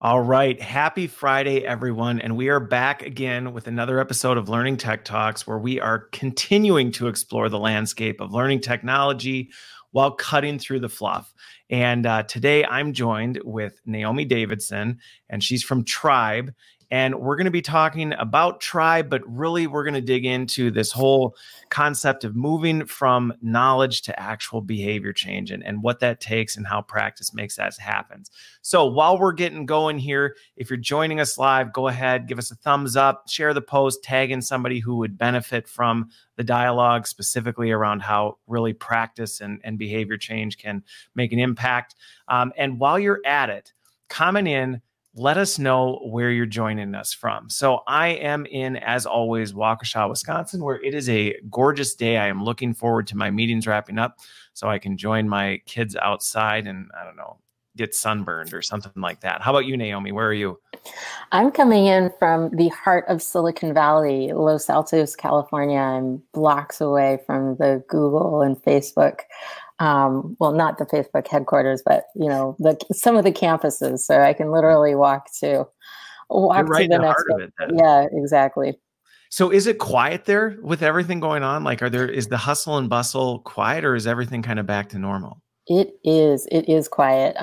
All right. Happy Friday, everyone. And we are back again with another episode of Learning Tech Talks, where we are continuing to explore the landscape of learning technology while cutting through the fluff. And today I'm joined with Naomi Davidson, and she's from Trybe. And we're going to be talking about Trybe, but really we're going to dig into this whole concept of moving from knowledge to actual behavior change and what that takes and how practice makes that happen. So while we're getting going here, if you're joining us live, go ahead, give us a thumbs up, share the post, tag in somebody who would benefit from the dialogue, specifically around how really practice and behavior change can make an impact. And while you're at it, comment in. Let us know where you're joining us from. So I am in, as always, Waukesha, Wisconsin, where it is a gorgeous day. I am looking forward to my meetings wrapping up so I can join my kids outside and, I don't know, get sunburned or something like that. How about you, Naomi? Where are you? I'm coming in from the heart of Silicon Valley, Los Altos, California. I'm blocks away from the Google and Facebook. Well, not the Facebook headquarters, but some of the campuses. So I can literally walk to Right the in the next heart of it, then. Yeah, exactly. So is it quiet there with everything going on? Like, is the hustle and bustle quiet, or is everything kind of back to normal? It is quiet.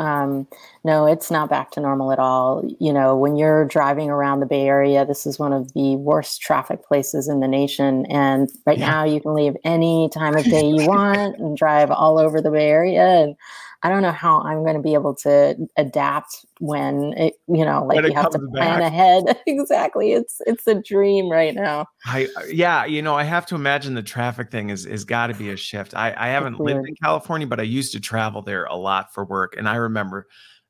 No, it's not back to normal at all. When you're driving around the Bay Area, this is one of the worst traffic places in the nation. And right now you can leave any time of day you want and drive all over the Bay Area. And I don't know how I'm going to be able to adapt when you have to plan ahead. Exactly. It's a dream right now. I have to imagine the traffic thing is got to be a shift. I haven't lived in California, but I used to travel there a lot for work. And I remember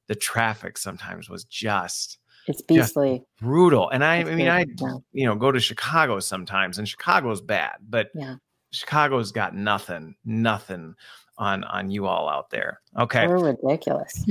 the traffic sometimes was it's beastly, brutal. And I go to Chicago sometimes, and Chicago's bad, but Chicago's got nothing on you all out there. Okay. We're ridiculous.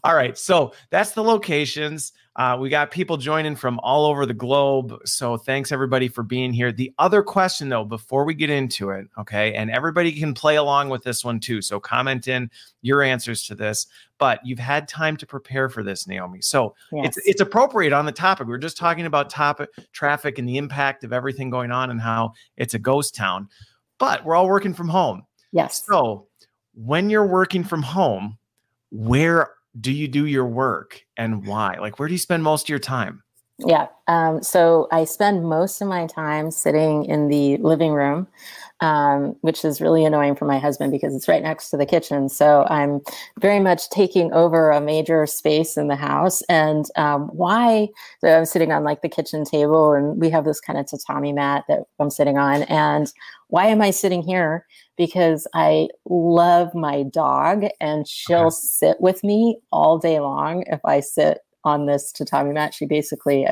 All right. So that's the locations. We got people joining from all over the globe. So thanks everybody for being here. The other question though, before we get into it, okay, and everybody can play along with this one too. So comment in your answers to this, but you've had time to prepare for this, Naomi. So it's appropriate on the topic. We're just talking about traffic and the impact of everything going on and how it's a ghost town, but we're all working from home. Yes. So when you're working from home, where do you do your work and why? Like, where do you spend most of your time? Yeah. So I spend most of my time sitting in the living room, which is really annoying for my husband because it's right next to the kitchen. So I'm very much taking over a major space in the house. And why? So I'm sitting on like the kitchen table, and we have this kind of tatami mat that I'm sitting on. And why am I sitting here? Because I love my dog, and she'll sit with me all day long if I sit on this tatami mat. She basically,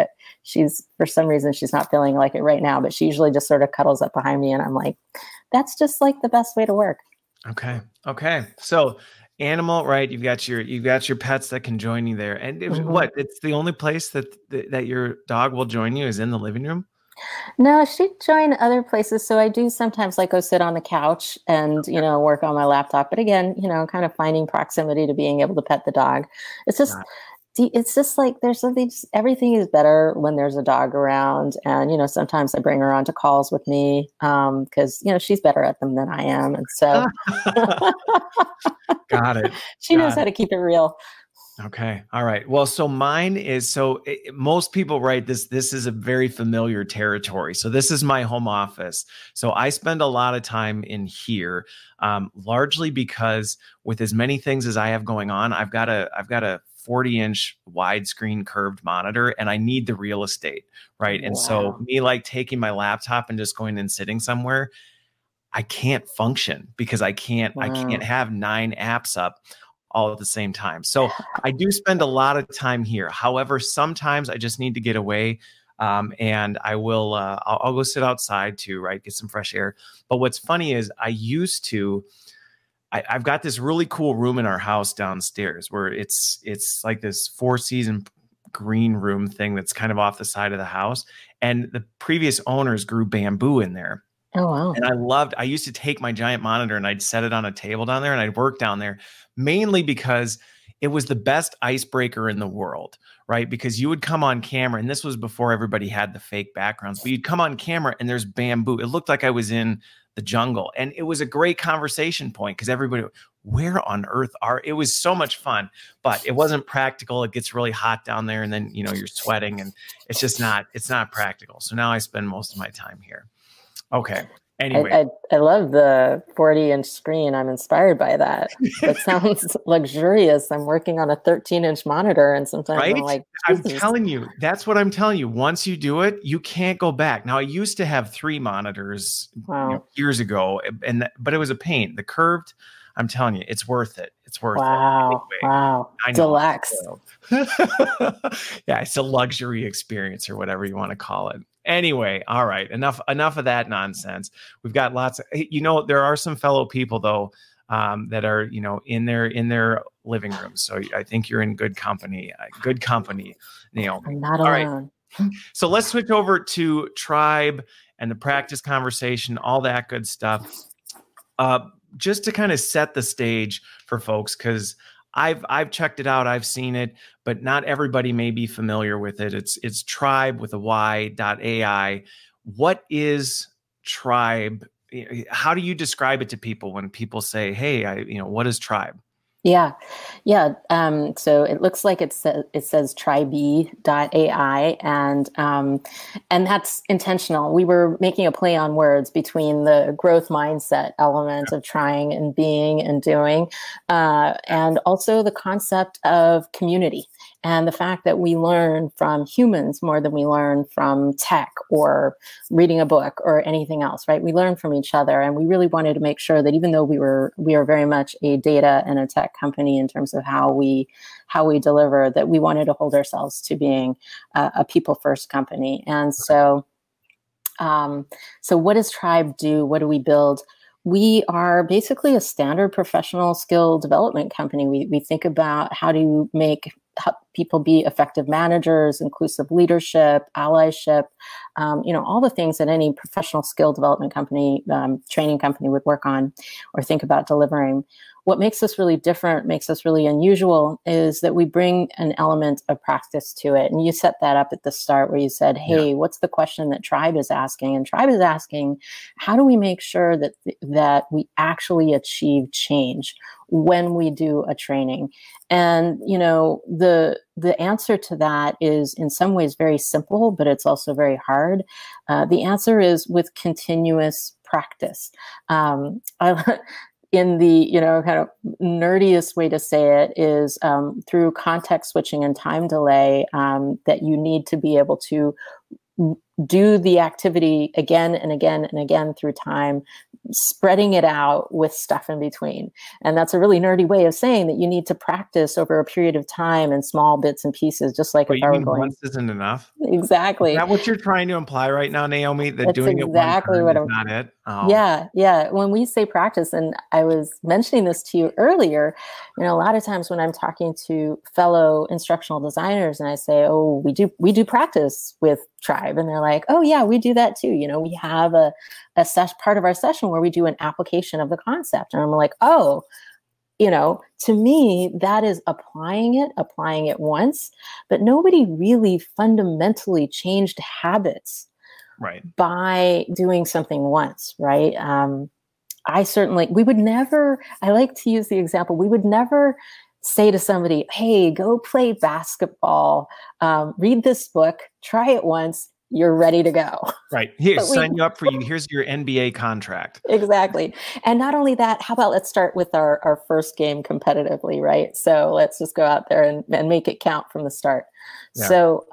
for some reason, she's not feeling like it right now, but she usually just sort of cuddles up behind me, and I'm like, that's just like the best way to work. Okay. So animal, right? You've got your pets that can join you there. And it's the only place that your dog will join you is in the living room? No, she'd join other places. So I do sometimes like go sit on the couch and, work on my laptop. But again, kind of finding proximity to being able to pet the dog. It's just like everything is better when there's a dog around. And, sometimes I bring her onto calls with me because, she's better at them than I am. And so got it. She knows how to keep it real. Okay. All right. Well, so mine is, most people, right, this is a very familiar territory. So this is my home office. So I spend a lot of time in here, largely because with as many things as I have going on, I've got a 40-inch widescreen curved monitor, and I need the real estate, right? And so me like taking my laptop and just going and sitting somewhere, I can't function because I can't have 9 apps up all at the same time. So I do spend a lot of time here. However, sometimes I just need to get away, and I will, I'll go sit outside too, right? Get some fresh air. But what's funny is I've got this really cool room in our house downstairs where it's like this 4-season green room thing that's kind of off the side of the house. And the previous owners grew bamboo in there. Oh, wow. And I used to take my giant monitor and I'd set it on a table down there and I'd work down there, mainly because it was the best icebreaker in the world, right? Because you would come on camera, and this was before everybody had the fake backgrounds, but you'd come on camera and there's bamboo. It looked like I was in the jungle. And it was a great conversation point because everybody, where on earth it was so much fun, but it wasn't practical. It gets really hot down there and then, you know, you're sweating and it's not practical. So now I spend most of my time here. Okay. Anyway, I love the 40-inch screen. I'm inspired by that. It sounds luxurious. I'm working on a 13-inch monitor, and sometimes right? I'm like, I'm telling you, that's what I'm telling you. Once you do it, you can't go back. Now, I used to have 3 monitors years ago, but it was a pain. The curved, I'm telling you, it's worth it. It's worth it. Anyway, wow. Deluxe. Yeah, it's a luxury experience or whatever you want to call it. Anyway, all right, enough of that nonsense. We've got lots of, you know, there are some fellow people though that are, you know, in their living rooms. So I think you're in good company. Naomi. I'm not alone. All right. So let's switch over to Trybe and the practice conversation, all that good stuff. Just to kind of set the stage for folks, because I've checked it out, I've seen it, but not everybody may be familiar with it. It's Trybe with a Y.ai. What is Trybe? How do you describe it to people when people say, "Hey, what is Trybe?" Yeah. So it looks like it says Trybe.ai, and that's intentional. We were making a play on words between the growth mindset element of trying and being and doing, and also the concept of community and the fact that we learn from humans more than we learn from tech or reading a book or anything else, right? We learn from each other, and we really wanted to make sure that even though we are very much a data and a tech company in terms of how we deliver, that we wanted to hold ourselves to being a people first company. And so what does Trybe do? What do we build? We are basically a standard professional skill development company. We think about how to help people be effective managers, inclusive leadership, allyship, all the things that any professional skill development company, training company would work on or think about delivering. What makes us really different, makes us really unusual, is that we bring an element of practice to it. And you set that up at the start where you said, hey, what's the question that Trybe is asking? And Trybe is asking, how do we make sure that we actually achieve change when we do a training? And, the answer to that is in some ways very simple, but it's also very hard. The answer is with continuous practice. In the, kind of nerdiest way to say it is through context switching and time delay, that you need to be able to do the activity again and again and again through time, spreading it out with stuff in between. And that's a really nerdy way of saying that you need to practice over a period of time in small bits and pieces, just like if I were going. Once isn't enough? Exactly. Is that what you're trying to imply right now, Naomi? That That's doing exactly it one time what is not it? Oh. Yeah. When we say practice, and I was mentioning this to you earlier, a lot of times when I'm talking to fellow instructional designers and I say, oh, we do practice with Trybe, and they're like, oh yeah, we do that too. We have a part of our session where we do an application of the concept. And I'm like, oh, to me, that is applying it once, but nobody really fundamentally changed habits by doing something once, right? I like to use the example, we would never say to somebody, hey, go play basketball, read this book, try it once, you're ready to go. Right. Here, sign you up for you. Here's your NBA contract. Exactly. And not only that, how about let's start with our first game competitively, right? So let's just go out there and make it count from the start. Yeah. So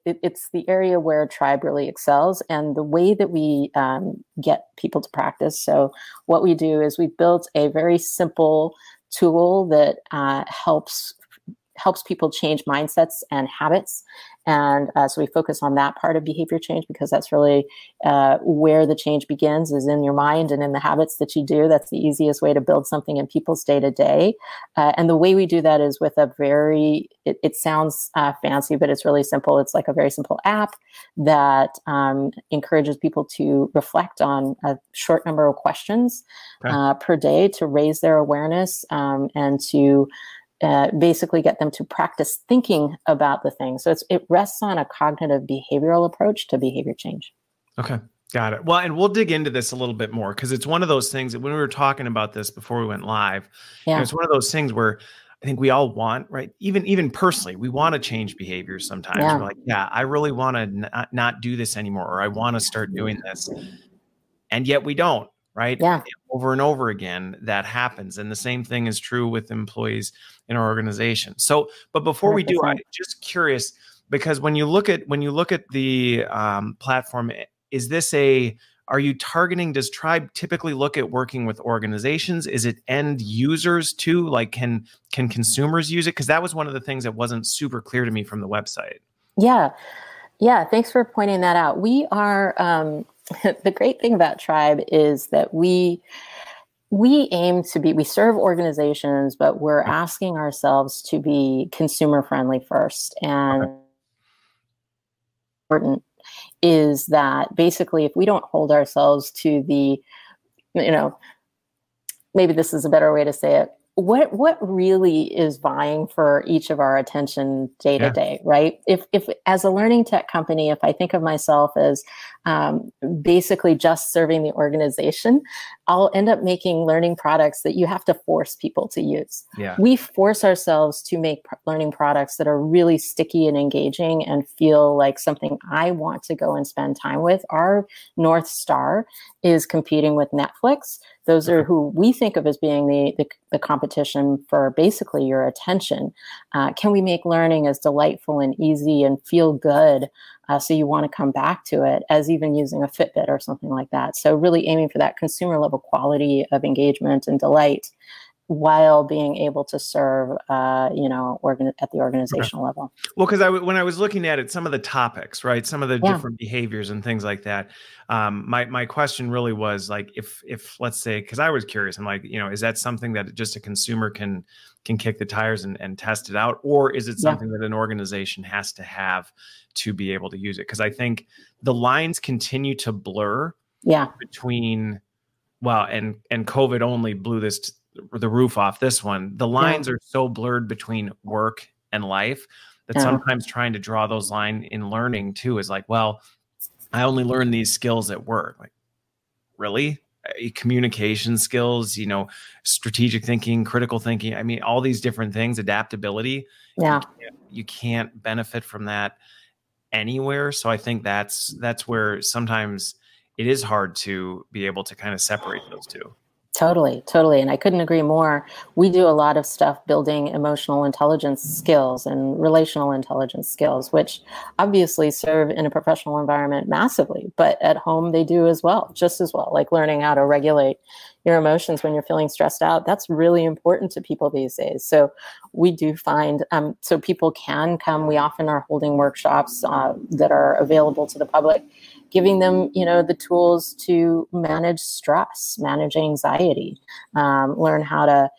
it's the area where Trybe really excels, and the way that we get people to practice. So what we do is we built a very simple tool that helps people change mindsets and habits. And so we focus on that part of behavior change because that's really where the change begins, is in your mind and in the habits that you do. That's the easiest way to build something in people's day to day. And the way we do that is with a very, it sounds fancy, but it's really simple. It's like a very simple app that encourages people to reflect on a short number of questions per day to raise their awareness and to basically get them to practice thinking about the thing. So it rests on a cognitive behavioral approach to behavior change. Okay. Got it. Well, and we'll dig into this a little bit more because it's one of those things that when we were talking about this before we went live, it's one of those things where I think we all want, right? Even personally, we want to change behaviors sometimes. We're like, I really want to not do this anymore, or I want to start doing this. And yet we don't, right? Yeah. Over and over again, that happens. And the same thing is true with employees in our organization. So, but before 100%. We do, I'm just curious, because when you look at the platform, are you targeting, does Trybe typically look at working with organizations? Is it end users too? Like can consumers use it? Because that was one of the things that wasn't super clear to me from the website. Yeah. Thanks for pointing that out. We are, the great thing about Trybe is that we aim to be, we serve organizations, but we're asking ourselves to be consumer friendly first. And important is that basically if we don't hold ourselves to the, maybe this is a better way to say it, what really is vying for each of our attention day to day, right? If as a learning tech company, if I think of myself as basically just serving the organization, I'll end up making learning products that you have to force people to use. We force ourselves to make learning products that are really sticky and engaging and feel like something I want to go and spend time with. Our North Star is competing with Netflix. Those are who we think of as being the competition for basically your attention. Can we make learning as delightful and easy and feel good so you want to come back to it, as even using a Fitbit or something like that? So really aiming for that consumer level quality of engagement and delight while being able to serve, at the organizational level. Well, because when I was looking at it, some of the topics, right, some of the different behaviors and things like that, my question really was like, if let's say, because I was curious, I'm like, is that something that just a consumer can kick the tires and test it out, or is it something that an organization has to have to be able to use it? Because I think the lines continue to blur between, and COVID only blew the roof off this one. The lines are so blurred between work and life that sometimes trying to draw those lines in learning too is like, well, I only learn these skills at work. Like, really? Communication skills, strategic thinking, critical thinking. I mean, all these different things, adaptability. You can't benefit from that anywhere. So I think that's where sometimes it is hard to be able to kind of separate those two. Totally. And I couldn't agree more. We do a lot of stuff building emotional intelligence skills and relational intelligence skills, which obviously serve in a professional environment massively, but at home they do as well, just as well, like learning how to regulate your emotions when you're feeling stressed out. That's really important to people these days. So we do find, so people can come. We often are holding workshops that are available to the public, giving them, the tools to manage stress, manage anxiety, learn how to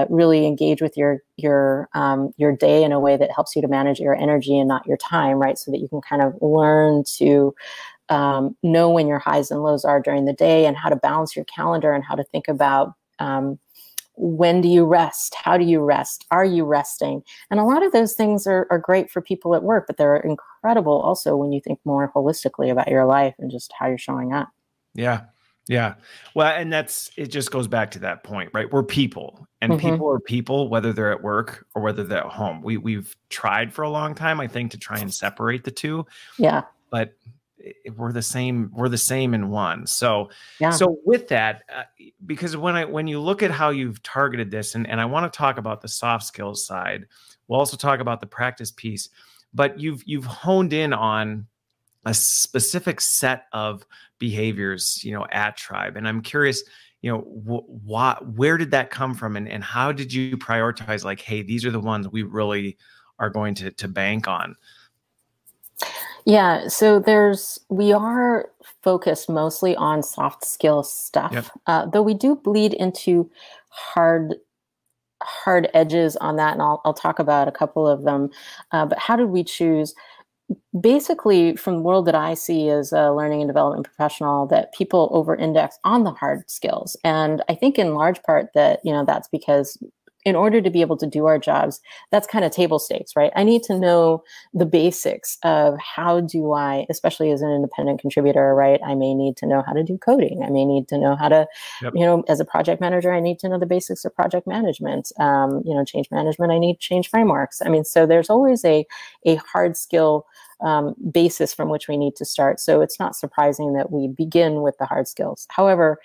really engage with your day in a way that helps you to manage your energy and not your time, right? So that you can kind of learn to know when your highs and lows are during the day and how to balance your calendar and how to think about when do you rest? How do you rest? Are you resting? And a lot of those things are great for people at work, but they're incredible also when you think more holistically about your life and just how you're showing up. Yeah. Well, and it just goes back to that point, right? We're people, and people are people, whether they're at work or whether they're at home. We've tried for a long time, I think, to try and separate the two. But we're the same in one. So with that, because when you look at how you've targeted this, and I want to talk about the soft skills side, we'll also talk about the practice piece, but you've honed in on a specific set of behaviors, at Trybe. And I'm curious, where did that come from, and how did you prioritize, like, hey, these are the ones we really are going to bank on? Yeah, so we are focused mostly on soft skill stuff, Yep. though we do bleed into hard hard edges on that, and I'll talk about a couple of them. But how did we choose? Basically, from the world that I see as a learning and development professional, that people over-index on the hard skills, and I think in large part that that's because in order to be able to do our jobs, that's kind of table stakes, right? I need to know the basics of how do I, especially as an independent contributor, right? I may need to know how to do coding. I may need to know how to, Yep. As a project manager, I need to know the basics of project management. Change management, I need change frameworks. I mean, so there's always a hard skill basis from which we need to start. So it's not surprising that we begin with the hard skills. However,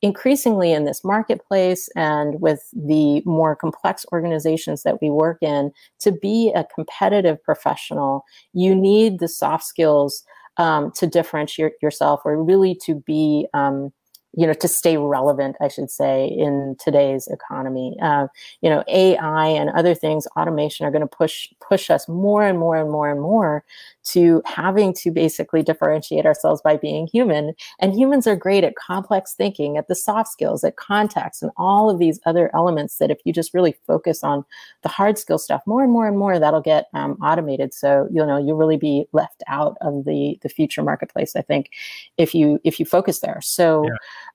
increasingly in this marketplace and with the more complex organizations that we work in, to be a competitive professional, you need the soft skills to differentiate yourself, or really to be to stay relevant, I should say, in today's economy. AI and other things, automation, are going to push us more and more and more and more to having to basically differentiate ourselves by being human. And humans are great at complex thinking, at the soft skills, at context, and all of these other elements that if you just really focus on the hard skill stuff more and more and more, that'll get automated. So, you'll really be left out of the future marketplace, I think, if you focus there. So,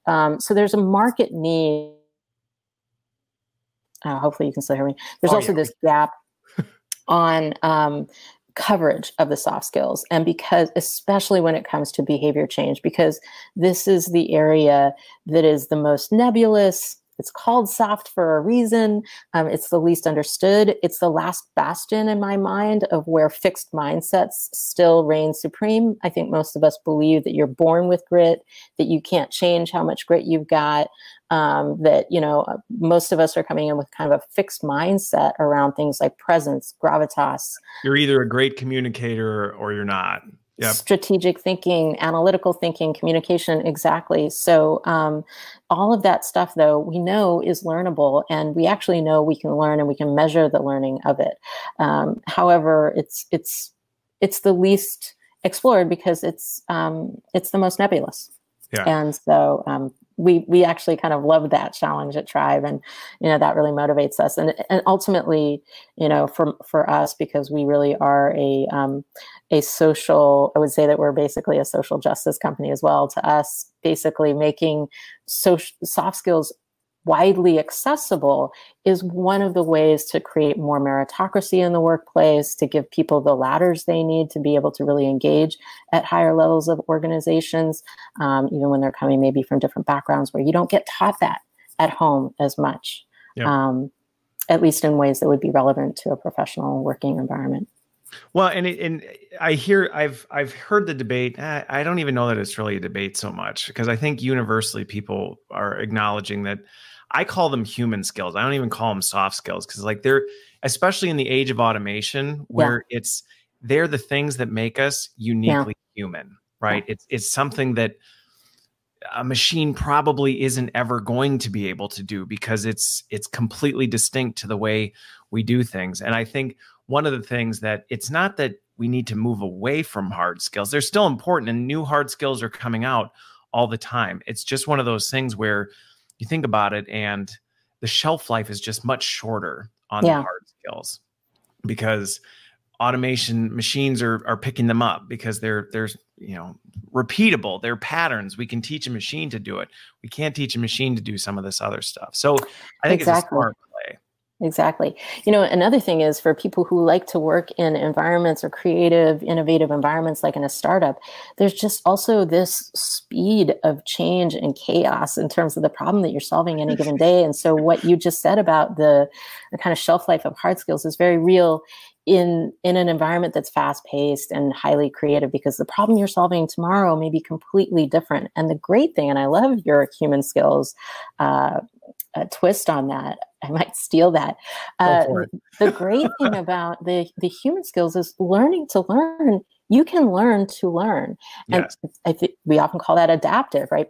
so there's a market need. Hopefully you can still hear me. There's also this gap on coverage of the soft skills. And because, especially when it comes to behavior change, because this is the area that is the most nebulous. It's called soft for a reason. It's the least understood. It's the last bastion in my mind of where fixed mindsets still reign supreme. I think most of us believe that you're born with grit, that you can't change how much grit you've got, that, most of us are coming in with kind of a fixed mindset around things like presence, gravitas. You're either a great communicator or you're not. Yep. Strategic thinking, analytical thinking, communication, exactly. So all of that stuff, though, we know is learnable, and we actually know we can learn and we can measure the learning of it. However, it's the least explored because it's the most nebulous. Yeah. And so we actually kind of love that challenge at Trybe, and that really motivates us. And ultimately, for us, because we really are a social, I would say that we're basically a social justice company as well. To us, basically making soft skills widely accessible is one of the ways to create more meritocracy in the workplace, to give people the ladders they need to be able to really engage at higher levels of organizations, even when they're coming maybe from different backgrounds where you don't get taught that at home as much, at least in ways that would be relevant to a professional working environment. Well, and I've heard the debate. I don't even know that it's really a debate so much, because I think universally people are acknowledging that. I call them human skills. I don't even call them soft skills, because they're, especially in the age of automation, where they're the things that make us uniquely human, right? It's something that a machine probably isn't ever going to be able to do, because it's completely distinct to the way we do things. And I think one of the things that, it's not that we need to move away from hard skills. They're still important, and new hard skills are coming out all the time. It's just one of those things where you think about it, and the shelf life is just much shorter on the hard skills, because automation machines are picking them up, because they're repeatable. They're patterns. We can teach a machine to do it. We can't teach a machine to do some of this other stuff. So I think it's a smart play. Exactly. Another thing is, for people who like to work in environments or creative, innovative environments like in a startup, there's just also this speed of change and chaos in terms of the problem that you're solving any given day. And so what you just said about the kind of shelf life of hard skills is very real in an environment that's fast paced and highly creative, because the problem you're solving tomorrow may be completely different. And the great thing, and I love your human skills twist on that, I might steal that. The great thing about the human skills is learning to learn. You can learn to learn. And I think we often call that adaptive, right?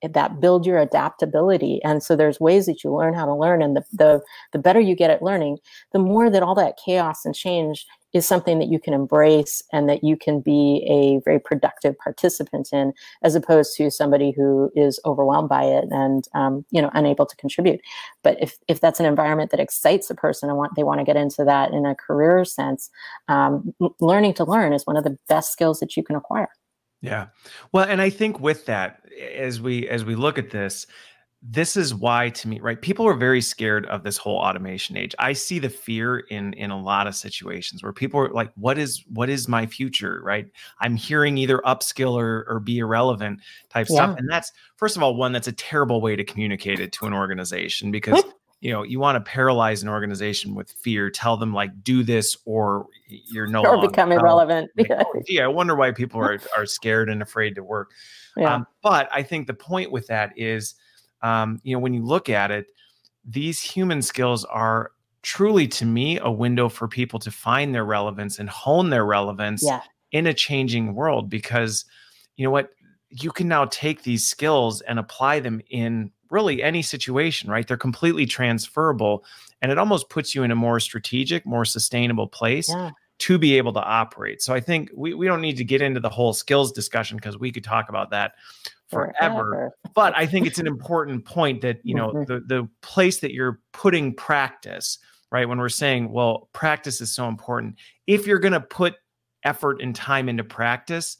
That build your adaptability. And so there's ways that you learn how to learn. And the better you get at learning, the more that all that chaos and change is something that you can embrace and that you can be a very productive participant in, as opposed to somebody who is overwhelmed by it and unable to contribute. But if that's an environment that excites a person and they want to get into that in a career sense, learning to learn is one of the best skills that you can acquire. Yeah. Well, and I think with that, as we look at this, this is why, to me, right? People are very scared of this whole automation age. I see the fear in a lot of situations where people are like, what is my future, right? I'm hearing either upskill or be irrelevant type stuff. And that's, first of all, that's a terrible way to communicate it to an organization, because you want to paralyze an organization with fear. Tell them, like, do this or you're no longer become irrelevant. Like, oh, gee, I wonder why people are scared and afraid to work. But I think the point with that is, when you look at it, these human skills are truly, to me, a window for people to find their relevance and hone their relevance in a changing world. Because you know what, you can now take these skills and apply them in really any situation, right? They're completely transferable, and it almost puts you in a more strategic, more sustainable place to be able to operate. So I think we don't need to get into the whole skills discussion, because we could talk about that forever. But I think it's an important point that, the place that you're putting practice, right? When we're saying, well, practice is so important. If you're going to put effort and time into practice,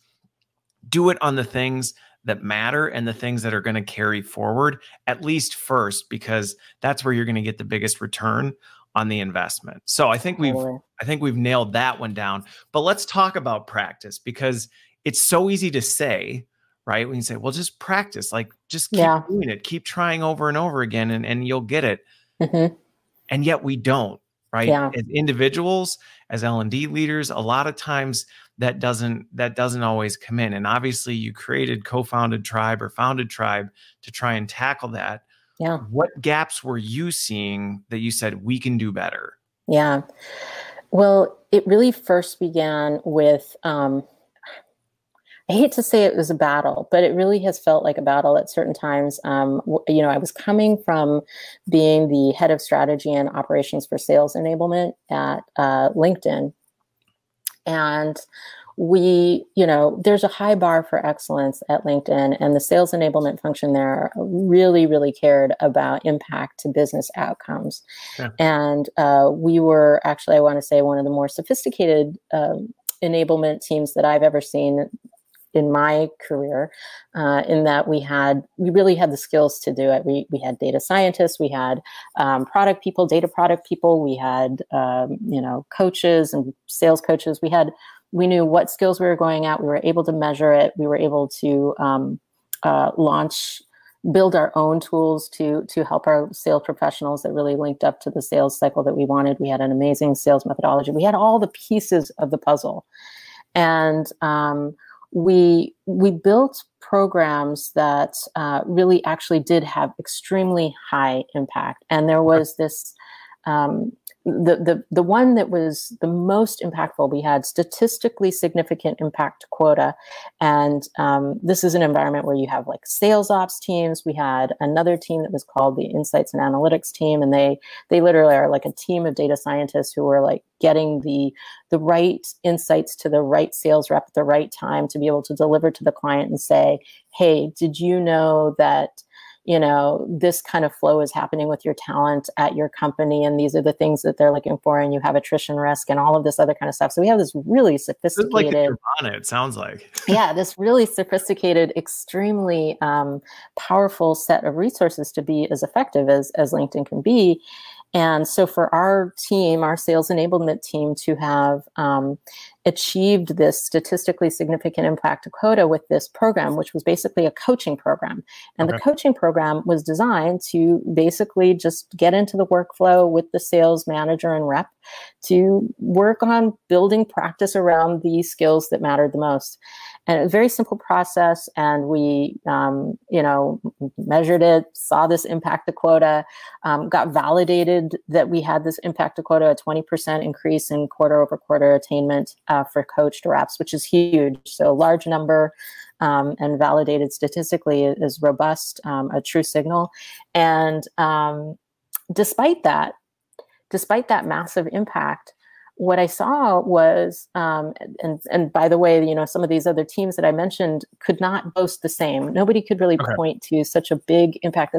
do it on the things that matter and the things that are going to carry forward, at least first, because that's where you're going to get the biggest return on the investment. So I think we've nailed that one down. But let's talk about practice, because it's so easy to say, right? When you say, well, just practice, like, just keep doing it, keep trying over and over again, and you'll get it. And yet we don't, right? As individuals, as L&D leaders, a lot of times that doesn't always come in. And obviously you co-founded Trybe or founded Trybe to try and tackle that. What gaps were you seeing that you said we can do better? Well, it really first began with, I hate to say it was a battle, but it really has felt like a battle at certain times. I was coming from being the head of strategy and operations for sales enablement at LinkedIn. And there's a high bar for excellence at LinkedIn, and the sales enablement function there really, really cared about impact to business outcomes. And we were actually, I want to say, one of the more sophisticated enablement teams that I've ever seen in my career, in that we really had the skills to do it. We had data scientists, we had product people, data product people, we had coaches and sales coaches. We knew what skills we were going at. We were able to measure it. We were able to build our own tools to help our sales professionals that really linked up to the sales cycle that we wanted. We had an amazing sales methodology. We had all the pieces of the puzzle, and we built programs that really actually did have extremely high impact. And there was this, the one that was the most impactful, we had statistically significant impact quota. And this is an environment where you have like sales ops teams. We had another team that was called the Insights and Analytics team. And they literally are like a team of data scientists who were like getting the right insights to the right sales rep at the right time to be able to deliver to the client and say, hey, did you know that this kind of flow is happening with your talent at your company, and these are the things that they're looking for, and you have attrition risk and all of this other kind of stuff. So we have this really sophisticated, like Nirvana, it sounds like. This really sophisticated, extremely powerful set of resources to be as effective as LinkedIn can be. And so for our team, our sales enablement team, to have achieved this statistically significant impact quota with this program, which was basically a coaching program. And the coaching program was designed to basically just get into the workflow with the sales manager and rep to work on building practice around the skills that mattered the most. And a very simple process. And we, measured it, saw this impact the quota, got validated that we had this impact to quota, a 20% increase in quarter-over-quarter attainment for coached reps, which is huge. So a large number, and validated statistically is robust, a true signal. And despite that massive impact, what I saw was, and by the way, you know, some of these other teams that I mentioned could not boast the same. Nobody could really point to such a big impact.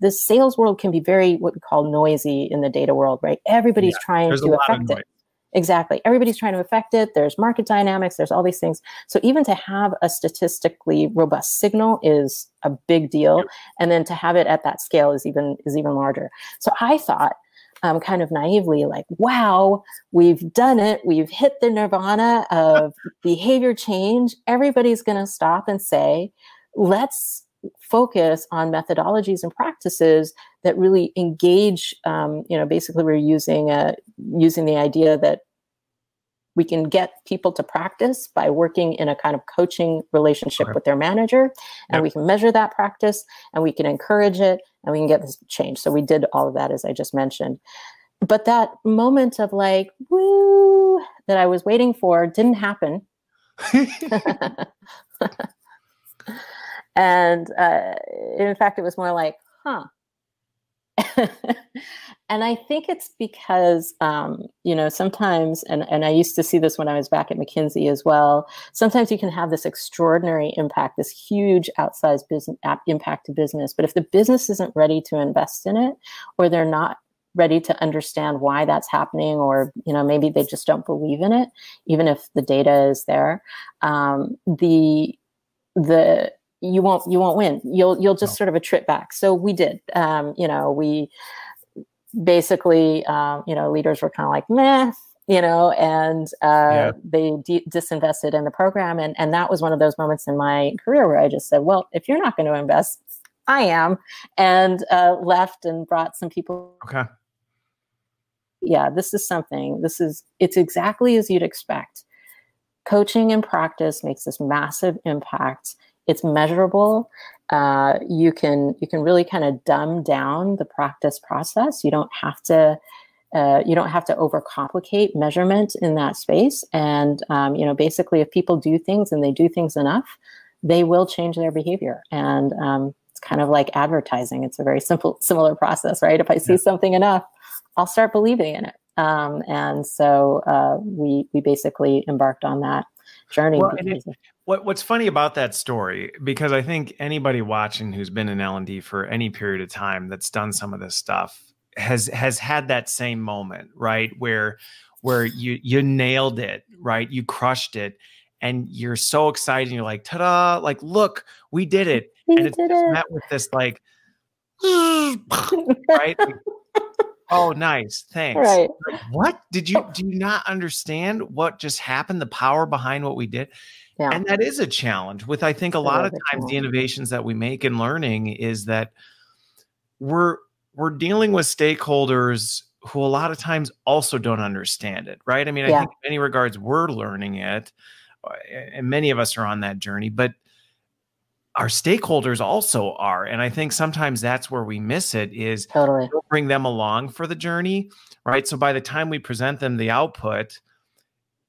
The sales world can be very what we call noisy in the data world, right? Everybody's trying to affect it. Exactly. Everybody's trying to affect it. There's market dynamics. There's all these things. So even to have a statistically robust signal is a big deal. And then to have it at that scale is even larger. So I thought, kind of naively, like, wow, we've done it. We've hit the nirvana of behavior change. Everybody's going to stop and say, let's focus on methodologies and practices that really engage. You know, basically, we're using the idea that we can get people to practice by working in a kind of coaching relationship with their manager, and we can measure that practice, and we can encourage it, and we can get this change. So we did all of that, as I just mentioned. But that moment of like, woo, that I was waiting for didn't happen. And in fact, it was more like, huh. And I think it's because, you know, sometimes, and I used to see this when I was back at McKinsey as well, sometimes you can have this extraordinary impact, this huge outsized business impact to business. But if the business isn't ready to invest in it, or they're not ready to understand why that's happening, or, you know, maybe they just don't believe in it, even if the data is there, you won't win. You'll just sort of a trip back. So we did, you know, we basically, you know, leaders were kind of like, meh, you know, and they disinvested in the program. And that was one of those moments in my career where I just said, well, if you're not going to invest, I am, and left and brought some people. Okay. Yeah, this is something, it's exactly as you'd expect. Coaching and practice makes this massive impact. It's measurable. You can really kind of dumb down the practice process. You don't have to overcomplicate measurement in that space. And you know, basically, if people do things and they do things enough, they will change their behavior. And it's kind of like advertising. It's a very similar process, right? If I see something enough, I'll start believing in it. And so we basically embarked on that journey. Well, what's funny about that story, because I think anybody watching who's been in L&D for any period of time that's done some of this stuff has had that same moment, right? Where you nailed it, right? You crushed it, and you're so excited. And you're like, ta-da! Like, look, we did it. And it's just met with this like, right? Like, oh, nice. Thanks. Right. Like, what? Do you not understand what just happened? The power behind what we did. Yeah. And that is a challenge with, I think, a lot of times the innovations that we make in learning is that we're dealing with stakeholders who a lot of times also don't understand it, right? I mean, I think in many regards we're learning it, and many of us are on that journey, but our stakeholders also are. And I think sometimes that's where we miss it, is totally bring them along for the journey, right? So by the time we present them the output,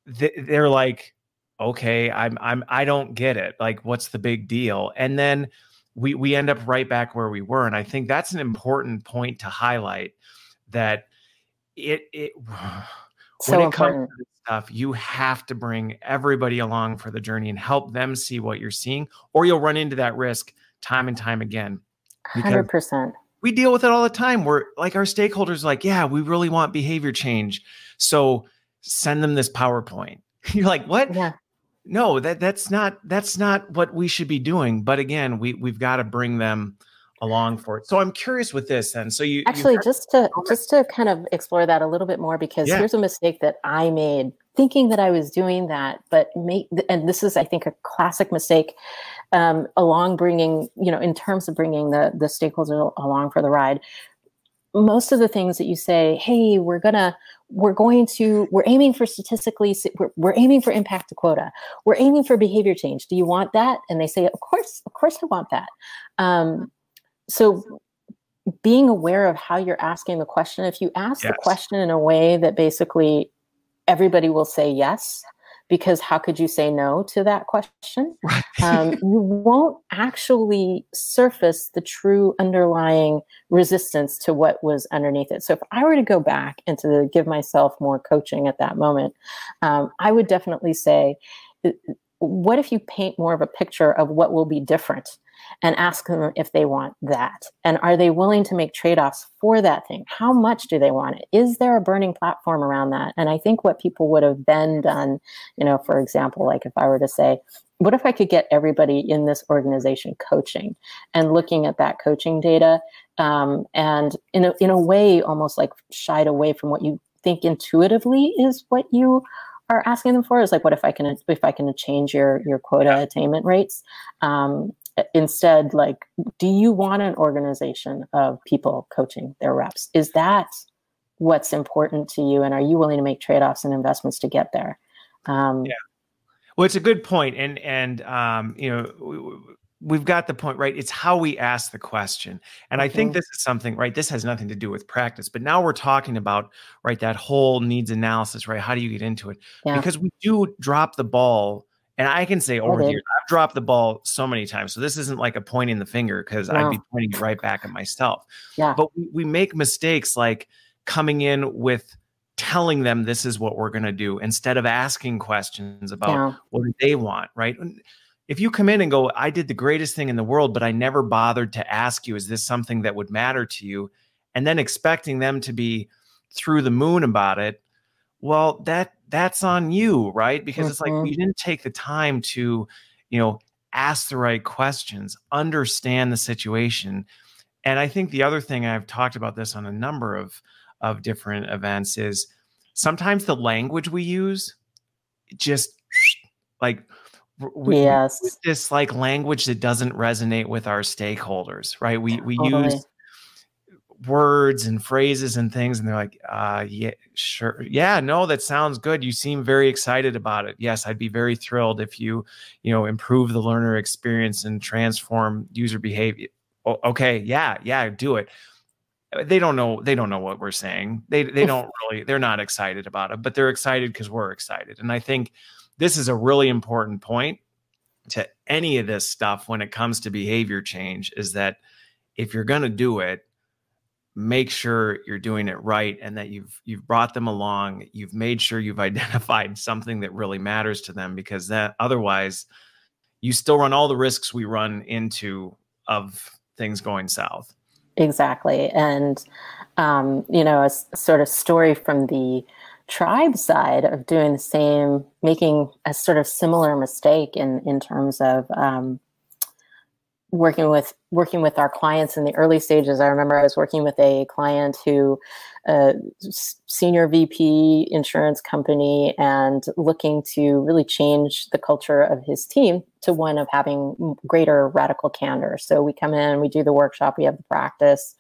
they're like, okay, I don't get it. Like, what's the big deal? And then we end up right back where we were. And I think that's an important point to highlight, that when it comes to this stuff, you have to bring everybody along for the journey and help them see what you're seeing, or you'll run into that risk time and time again. 100%. We deal with it all the time. We're like, our stakeholders are like, yeah, we really want behavior change, so send them this PowerPoint. You're like, what? Yeah. No, that's not what we should be doing. But again, we've got to bring them along for it. So I'm curious with this then. So you actually just to kind of explore that a little bit more, because here's a mistake that I made, thinking that I was doing that, and this is, I think, a classic mistake along bringing, you know, in terms of bringing the stakeholders along for the ride. Most of the things that you say, hey, we're aiming for statistically, we're aiming for impact to quota, we're aiming for behavior change. Do you want that? And they say, of course I want that. So being aware of how you're asking the question, if you ask the question in a way that basically everybody will say yes, because how could you say no to that question? Right. You won't actually surface the true underlying resistance to what was underneath it. So if I were to go back and to give myself more coaching at that moment, I would definitely say, what if you paint more of a picture of what will be different, and ask them if they want that? And are they willing to make trade-offs for that thing? How much do they want it? Is there a burning platform around that? And I think what people would have then done, for example, like if I were to say, what if I could get everybody in this organization coaching, and looking at that coaching data, and in a way almost like shied away from what you think intuitively is what you are asking them for, is like, what if I can change your quota attainment rates? Instead, like, do you want an organization of people coaching their reps? Is that what's important to you? And are you willing to make trade-offs and investments to get there? Yeah. Well, it's a good point. And we've got the point, right? It's how we ask the question. And I think this is something, right? This has nothing to do with practice, but now we're talking about, right, that whole needs analysis, right? How do you get into it? Yeah. Because we do drop the ball. And I can say over the years, I've dropped the ball so many times. So this isn't like a pointing the finger, because I'd be pointing it right back at myself. Yeah. But we make mistakes like coming in with telling them this is what we're going to do, instead of asking questions about what do they want, right? If you come in and go, I did the greatest thing in the world, but I never bothered to ask you, is this something that would matter to you? And then expecting them to be through the moon about it, well, that's on you, right? Because it's like, you didn't take the time to, ask the right questions, understand the situation. And I think the other thing, I've talked about this on a number of different events, is sometimes the language we use just like, we use this like language that doesn't resonate with our stakeholders, right? We use words and phrases and things, and they're like, yeah, sure. Yeah, no, that sounds good. You seem very excited about it. Yes, I'd be very thrilled if you improve the learner experience and transform user behavior. Okay. Yeah, do it. They don't know what we're saying. They don't really, they're not excited about it, but they're excited because we're excited. And I think this is a really important point to any of this stuff when it comes to behavior change, is that if you're going to do it, make sure you're doing it right, and that you've brought them along. You've made sure you've identified something that really matters to them, because that otherwise you still run all the risks we run into of things going south. Exactly. And, a sort of story from the Trybe side of doing the same, making a sort of similar mistake in terms of working with our clients in the early stages. I remember I was working with a client who, senior VP insurance company, and looking to really change the culture of his team to one of having greater radical candor. So we come in, we do the workshop, we have the practice.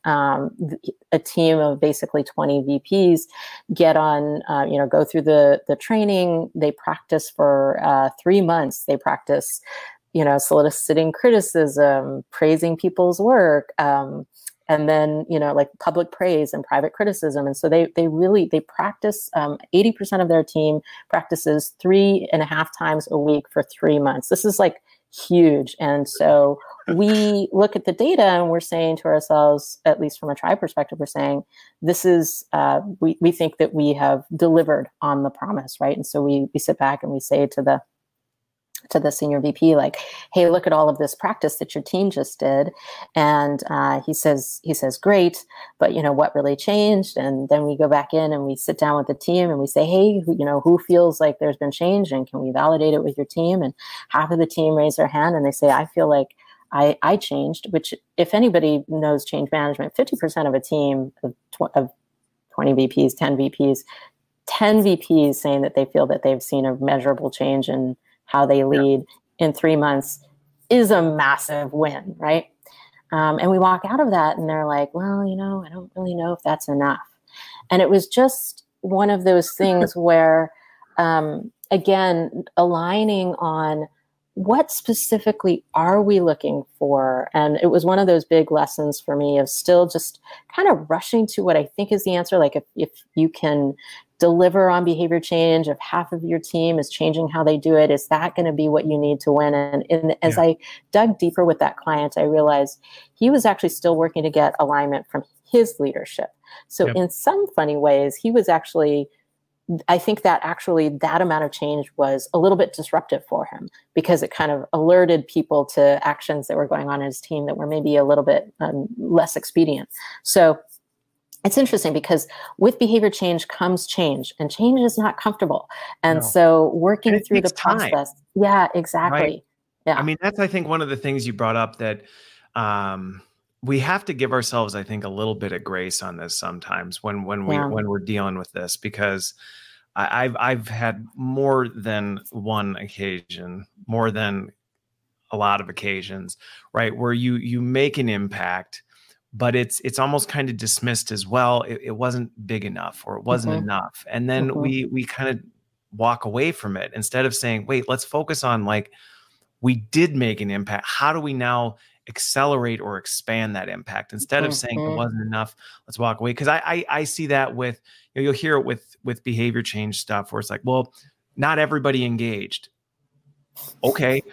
A team of basically 20 VPs get on, go through the training. They practice for 3 months. They practice soliciting criticism, praising people's work, and then, like public praise and private criticism. And so they practice, 80% of their team practices 3.5 times a week for 3 months. This is like huge. And so we look at the data and we're saying to ourselves, at least from a Trybe perspective, we're saying this is, we think that we have delivered on the promise, right? And so we sit back and we say to the senior VP, like, hey, look at all of this practice that your team just did. And he says, great, but what really changed? And then we go back in and we sit down with the team and we say, hey, who feels like there's been change, and can we validate it with your team? And half of the team raise their hand and they say, I feel like I changed, which, if anybody knows change management, 50% of a team of 20 VPs, 10 VPs saying that they feel that they've seen a measurable change in how they lead in 3 months is a massive win, right? And we walk out of that and they're like, well, I don't really know if that's enough. And it was just one of those things where, again, aligning on what specifically are we looking for? And it was one of those big lessons for me of still just kind of rushing to what I think is the answer. Like if you can deliver on behavior change, if half of your team is changing how they do it, is that going to be what you need to win? And as I dug deeper with that client, I realized he was actually still working to get alignment from his leadership. So in some funny ways, he was actually, I think that actually that amount of change was a little bit disruptive for him, because it kind of alerted people to actions that were going on in his team that were maybe a little bit less expedient. So it's interesting, because with behavior change comes change, and change is not comfortable. And so working through the process. Yeah, exactly. Right? Yeah. I mean, that's, I think, one of the things you brought up, that we have to give ourselves, I think, a little bit of grace on this sometimes when we're dealing with this, because I've had more than one occasion, more than a lot of occasions, right, where you make an impact, but it's almost kind of dismissed as, well, it wasn't big enough, or it wasn't enough, and then we kind of walk away from it, instead of saying, wait, let's focus on, like, we did make an impact. How do we now accelerate or expand that impact, instead of saying it wasn't enough, let's walk away? Because I see that with, you'll hear it with behavior change stuff, where it's like, well, not everybody engaged. Okay,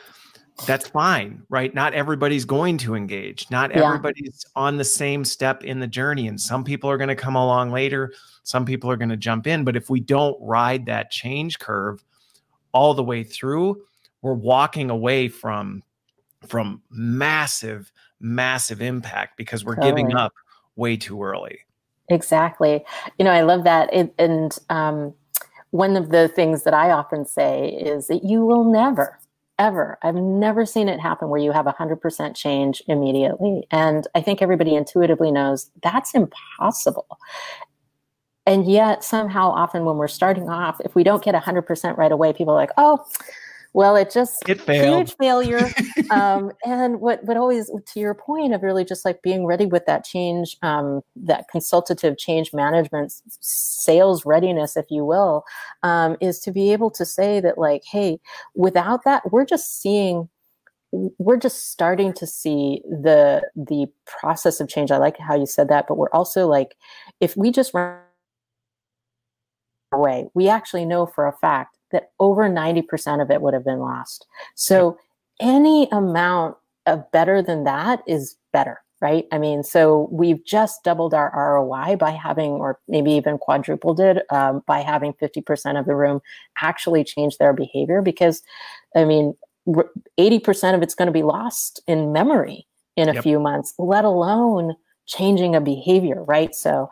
that's fine, right? Not everybody's going to engage. Not everybody's on the same step in the journey. And some people are going to come along later. Some people are going to jump in. But if we don't ride that change curve all the way through, we're walking away from massive, massive impact, because we're giving up way too early. Exactly. I love that. One of the things that I often say is that you will never, ever, I've never seen it happen where you have 100% change immediately. And I think everybody intuitively knows that's impossible. And yet somehow, often when we're starting off, if we don't get 100% right away, people are like, oh, well, it failed. Huge failure. And what always, to your point of really just like being ready with that change, that consultative change management, sales readiness, if you will, is to be able to say that, like, hey, without that, we're just starting to see the process of change. I like how you said that, but we're also like, if we just run away, we actually know for a fact that over 90% of it would have been lost. So any amount of better than that is better, right? I mean, so we've just doubled our ROI by having, or maybe even quadrupled it, by having 50% of the room actually change their behavior, because, I mean, 80% of it's going to be lost in memory in a few months, let alone changing a behavior, right? So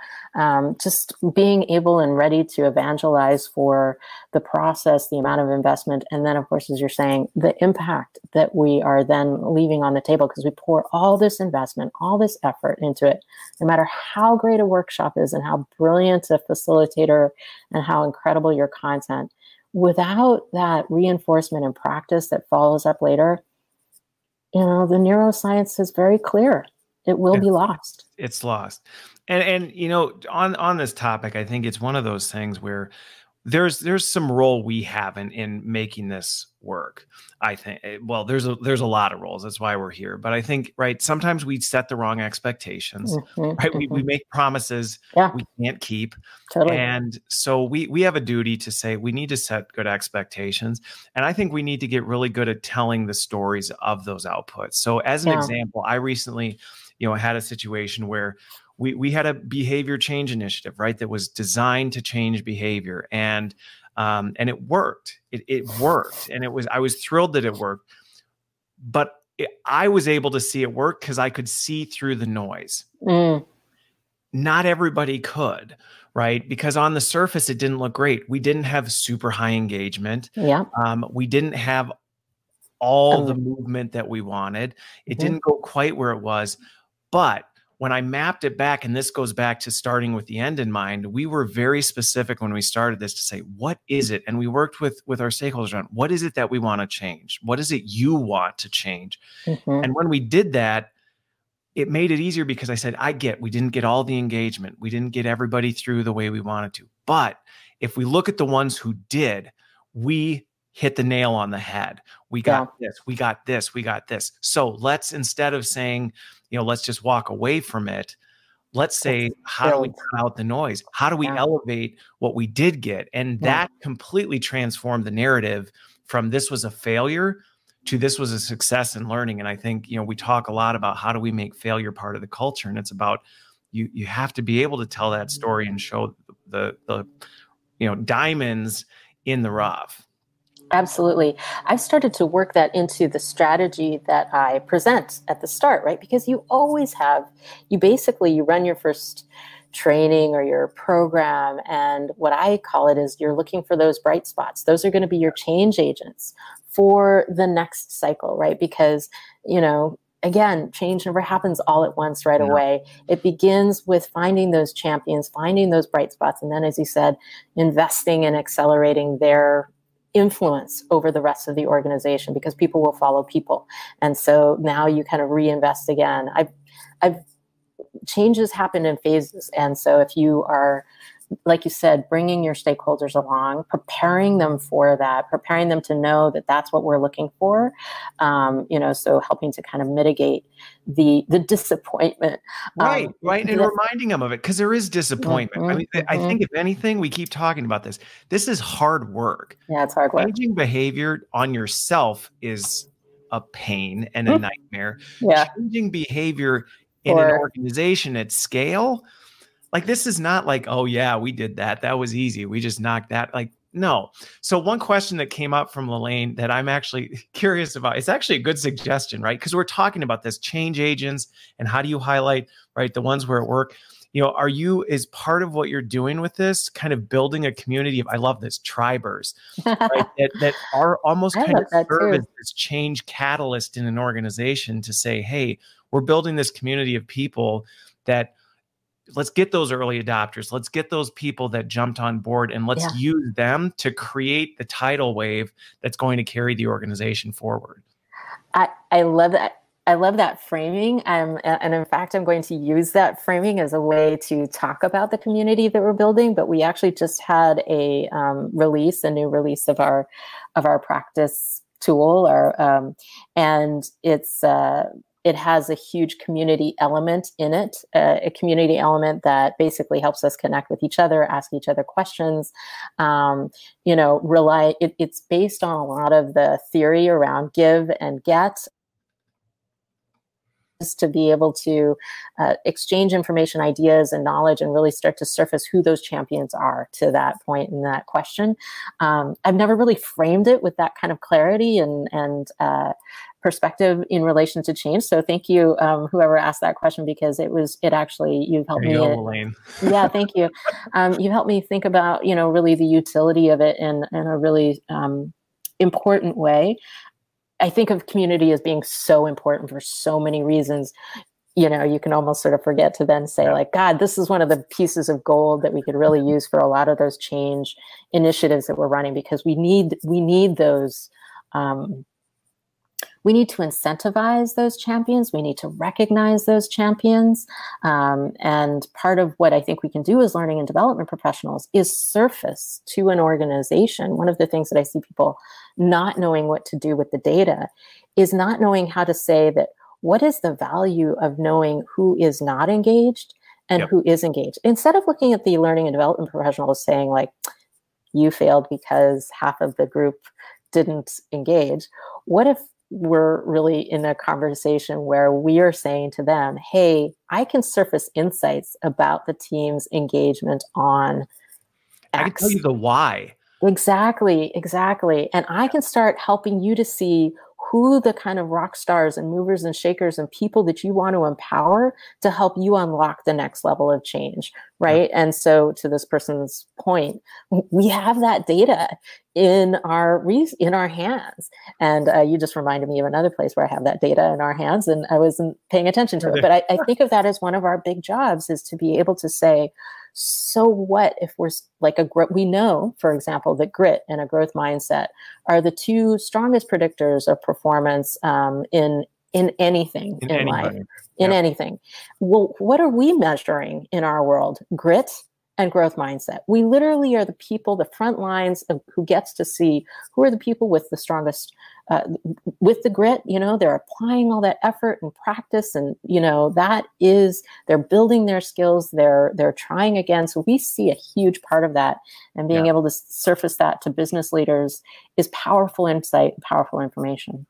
just being able and ready to evangelize for the process, the amount of investment, and then, of course, as you're saying, the impact that we are then leaving on the table, because we pour all this investment, all this effort into it, no matter how great a workshop is and how brilliant a facilitator and how incredible your content, without that reinforcement and practice that follows up later, the neuroscience is very clear. It will be lost. It's lost. And on this topic, I think it's one of those things where there's some role we have in making this work. I think, well, there's a lot of roles. That's why we're here. But I think, right, sometimes we set the wrong expectations, right? We make promises we can't keep. Totally. And so we have a duty to say, we need to set good expectations. And I think we need to get really good at telling the stories of those outputs. So as an example, I recently, had a situation where we had a behavior change initiative, right, that was designed to change behavior, and it worked. It worked, and I was thrilled that it worked. But I was able to see it work because I could see through the noise. Not everybody could, right? Because on the surface, it didn't look great. We didn't have super high engagement. We didn't have all the movement that we wanted. It didn't go quite where it was. But when I mapped it back, and this goes back to starting with the end in mind, we were very specific when we started this to say, what is it? And we worked with our stakeholders on, what is it that we want to change? What is it you want to change? And when we did that, it made it easier, because I said, we didn't get all the engagement. We didn't get everybody through the way we wanted to. But if we look at the ones who did, we hit the nail on the head. We got this, we got this, we got this. So let's, instead of saying, let's just walk away from it, let's say, how do we build. cut out the noise? How do we Yeah. elevate what we did get? And Yeah. that completely transformed the narrative from this was a failure to this was a success in learning. And I think, we talk a lot about how do we make failure part of the culture. And it's about you have to be able to tell that story and show the diamonds in the rough. Absolutely. I've started to work that into the strategy that I present at the start, right? Because you run your first training or your program. And what I call it is you're looking for those bright spots. Those are going to be your change agents for the next cycle, right? Because, again, change never happens all at once right away. It begins with finding those champions, finding those bright spots. And then, as you said, investing and accelerating their influence over the rest of the organization, because people will follow people. And so now you kind of reinvest again. Changes happen in phases. And so if you are, like you said, bringing your stakeholders along, preparing them for that, preparing them to know that that's what we're looking for, so helping to kind of mitigate the disappointment. Right. And reminding them of it, because there is disappointment. I mean, I think if anything, we keep talking about this. This is hard work. Yeah, it's hard work. Changing behavior on yourself is a pain and a nightmare. Yeah. Changing behavior in an organization at scale, like this is not like, oh yeah, we did that. That was easy. We just knocked that. Like, no. So one question that came up from Lelaine that I'm actually curious about, it's actually a good suggestion, right? Because we're talking about this change agents and how do you highlight, right, the ones where it work. Is part of what you're doing with this kind of building a community of, I love this, Trybers, right? that are almost kind of serve as this change catalyst in an organization to say, hey, we're building this community of people that let's get those early adopters. Let's get those people that jumped on board and let's use them to create the tidal wave that's going to carry the organization forward. I love that. I love that framing. And in fact, I'm going to use that framing as a way to talk about the community that we're building. But we actually just had a new release of our practice tool, and it has a huge community element in it, a community element that basically helps us connect with each other, ask each other questions, it's based on a lot of the theory around give and get, to be able to exchange information, ideas, and knowledge, and really start to surface who those champions are to that point in that question. I've never really framed it with that kind of clarity and perspective in relation to change. So thank you, whoever asked that question, because you've helped me. Elaine. Yeah, thank you. You helped me think about, really the utility of it in a really important way. I think of community as being so important for so many reasons. You can almost sort of forget to then say, like, God, this is one of the pieces of gold that we could really use for a lot of those change initiatives that we're running, because we need those. We need to incentivize those champions. We need to recognize those champions. And part of what I think we can do as learning and development professionals is surface to an organization. One of the things that I see people not knowing what to do with the data is not knowing how to say that, what is the value of knowing who is not engaged and who is engaged? Instead of looking at the learning and development professionals saying, like, you failed because half of the group didn't engage, what if we're really in a conversation where we are saying to them, hey, I can surface insights about the team's engagement on X. I can tell you the why. Exactly. And I can start helping you to see who the kind of rock stars and movers and shakers and people that you want to empower to help you unlock the next level of change, right? Yeah. And so, to this person's point, we have that data in our hands. And you just reminded me of another place where I have that data in our hands, and I wasn't paying attention to it. But I think of that as one of our big jobs, is to be able to say, so what if we're like we know, for example, that grit and a growth mindset are the two strongest predictors of performance in anything in life, in anything. Well, what are we measuring in our world? Grit and growth mindset. We literally are the people, the front lines of who gets to see who are the people with the strongest with the grit, they're applying all that effort and practice, and they're building their skills, they're trying again. So we see a huge part of that, and being able to surface that to business leaders is powerful insight, powerful information.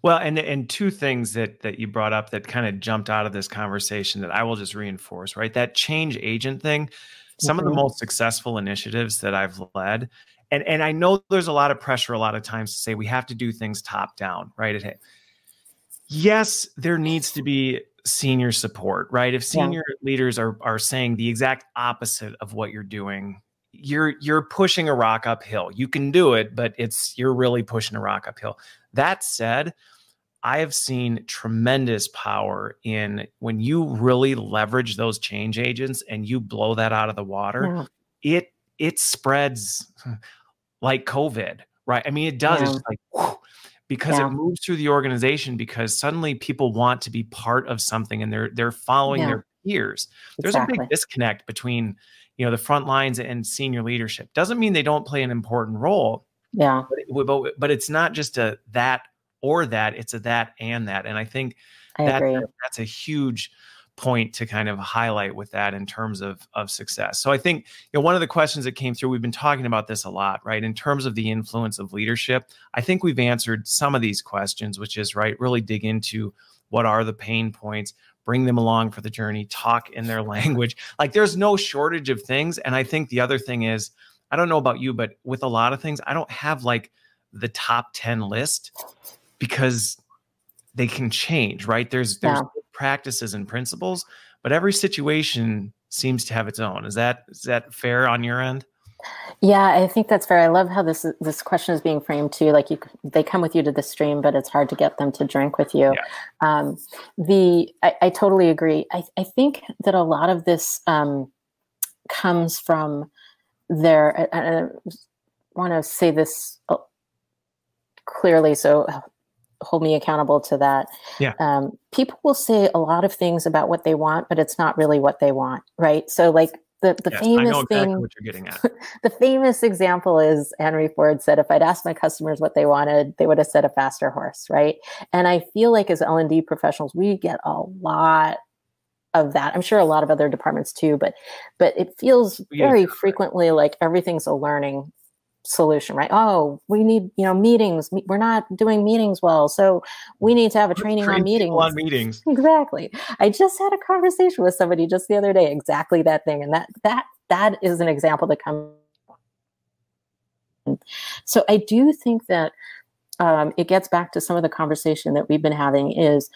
Well, and two things that you brought up that kind of jumped out of this conversation that I will just reinforce, right? That change agent thing, some of the most successful initiatives that I've led, and I know there's a lot of pressure a lot of times to say we have to do things top down, right? Yes, there needs to be senior support, right? If senior leaders are saying the exact opposite of what you're doing, you're pushing a rock uphill. You can do it, but you're really pushing a rock uphill. That said, I have seen tremendous power in when you really leverage those change agents and you blow that out of the water, it spreads like COVID, right? I mean, it does. It's like, whew, because it moves through the organization, because suddenly people want to be part of something and they're following their peers. There's a big disconnect between, the front lines and senior leadership. Doesn't mean they don't play an important role. Yeah. But it's not just a that or that, it's a that and that. And I think that's a huge point to kind of highlight with that in terms of success. So I think, one of the questions that came through, we've been talking about this a lot, right? In terms of the influence of leadership, I think we've answered some of these questions, which is, right, really dig into what are the pain points, bring them along for the journey, talk in their language. Like, there's no shortage of things. And I think the other thing is, I don't know about you, but with a lot of things, I don't have like the top 10 list, because they can change, right? There's practices and principles, but every situation seems to have its own. Is that fair on your end? Yeah, I think that's fair. I love how this question is being framed too. Like, they come with you to the stream, but it's hard to get them to drink with you. Yeah. I totally agree. I think that a lot of this comes from I want to say this clearly, so hold me accountable to that. Yeah. People will say a lot of things about what they want, but it's not really what they want, right? So like the famous I know exactly thing, what you're getting at. The famous example is Henry Ford said, if I'd asked my customers what they wanted, they would have said a faster horse, right? And I feel like as L&D professionals, we get a lot of that. I'm sure a lot of other departments too, but it feels very frequently like everything's a learning solution, right? Oh, we need, meetings. We're not doing meetings well, so we need to have a training on meetings. Exactly. I just had a conversation with somebody just the other day, exactly that thing, and that is an example that comes. So I do think that it gets back to some of the conversation that we've been having, is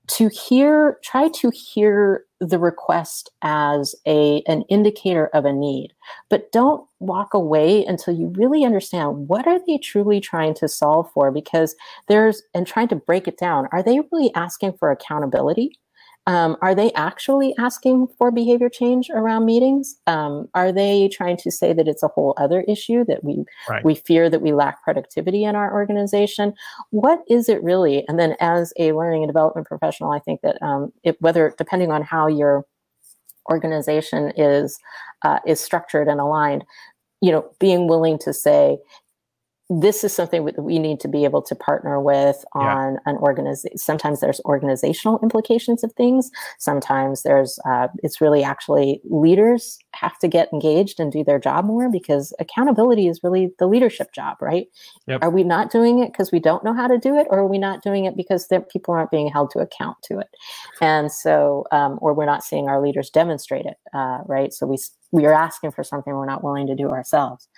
try to hear the request as an indicator of a need, but don't walk away until you really understand what are they truly trying to solve for, because and trying to break it down. Are they really asking for accountability? Are they actually asking for behavior change around meetings? Are they trying to say that it's a whole other issue, that we fear that we lack productivity in our organization? What is it really? And then as a learning and development professional, I think that depending on how your organization is structured and aligned, being willing to say, this is something that we need to be able to partner with on an organization. Sometimes there's organizational implications of things. Sometimes it's really actually leaders have to get engaged and do their job more, because accountability is really the leadership job, right? Yep. Are we not doing it because we don't know how to do it? Or are we not doing it because people aren't being held to account to it? And so, or we're not seeing our leaders demonstrate it, right? So we are asking for something we're not willing to do ourselves.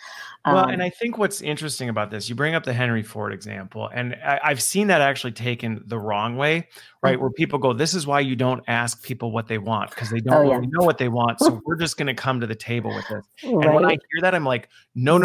Well, and I think what's interesting about this, you bring up the Henry Ford example, and I've seen that actually taken the wrong way, right? Where people go, this is why you don't ask people what they want, because they don't really know what they want. So we're just going to come to the table with this. Right. And when I hear that, I'm like, no.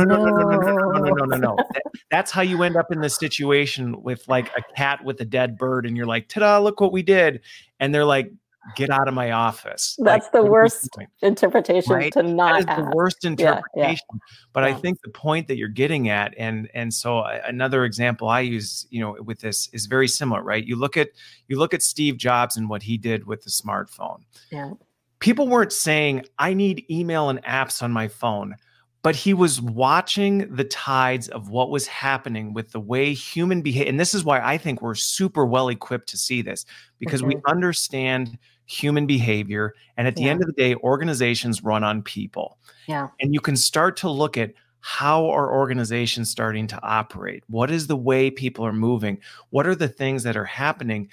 That's how you end up in this situation with like a cat with a dead bird, and you're like, ta-da, look what we did. And they're like, get out of my office. That's the worst interpretation to not have. That is the worst interpretation. Yeah. But I think the point that you're getting at, and so another example I use, with this is very similar, right? You look at Steve Jobs and what he did with the smartphone. Yeah. People weren't saying, I need email and apps on my phone. but he was watching the tides of what was happening with the way human behavior. And this is why I think we're super well equipped to see this, because we understand human behavior. And at the end of the day, organizations run on people. Yeah. And you can start to look at how are organizations starting to operate? What is the way people are moving? What are the things that are happening?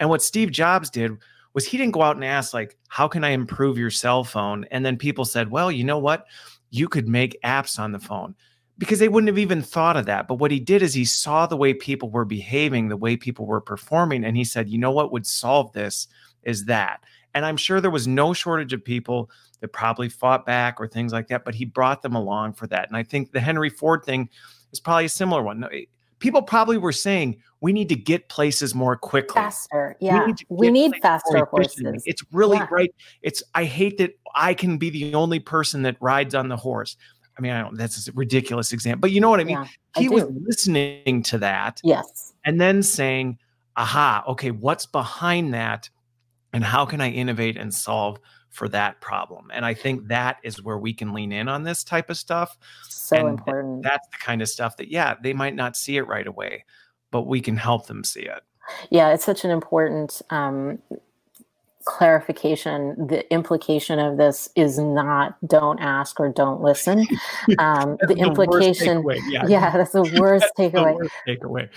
And what Steve Jobs did was he didn't go out and ask, like, how can I improve your cell phone? And then people said, well, you know what? You could make apps on the phone, because they wouldn't have even thought of that. But what he did is he saw the way people were behaving, the way people were performing. And he said, you know what would solve this is that. And I'm sure there was no shortage of people that probably fought back or things like that, but he brought them along for that. And I think the Henry Ford thing is probably a similar one. People probably were saying, we need to get places more quickly. Faster. Yeah. We need faster horses. It's really right. I hate that I can be the only person that rides on the horse. I mean, that's a ridiculous example, but you know what I mean? Yeah, he was listening to that. Yes. And then saying, aha, okay, what's behind that? And how can I innovate and solve for that problem? And I think that is where we can lean in on this type of stuff. So important. That's the kind of stuff that, yeah, they might not see it right away, but we can help them see it. Yeah, it's such an important clarification. The implication of this is not don't ask or don't listen. The implication, that's the worst takeaway.